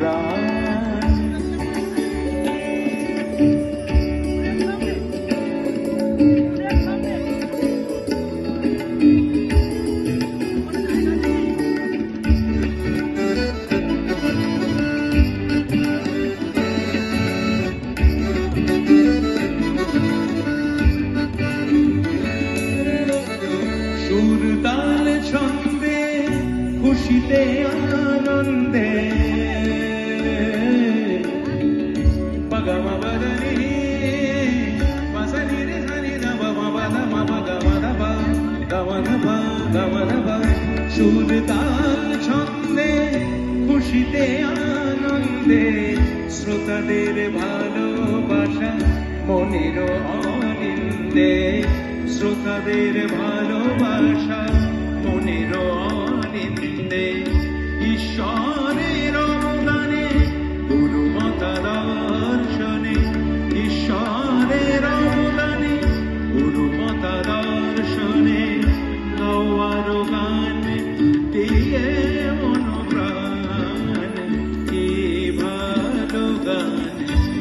প্রাণ। সুর তাল ছন্দে খুশিতে আনন্দে পগমবদনি পসনি রে সনি দব মবদ মবদ মদব গমনব গমনব। সুর তাল ছন্দে খুশিতে আনন্দে শ্রোতাদের ভালোবাসা মনের অনিন্দে, শ্রোতাদের ভালোবাসা মনের অনিন্দে। ঈশ্বরের অবদানে গুরুমাতা দর্শনে, ঈশ্বরের অবদানে গুরুমাতা দর্শনে গাওয়ার গান দিয়ে মনোপ্রাণ। কি ভালো গান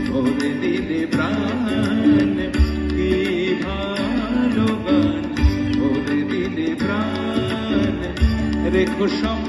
ভরে দিলে প্রাণ, কি ভালো গান ভরে দিলে প্রাণ। রেখো সব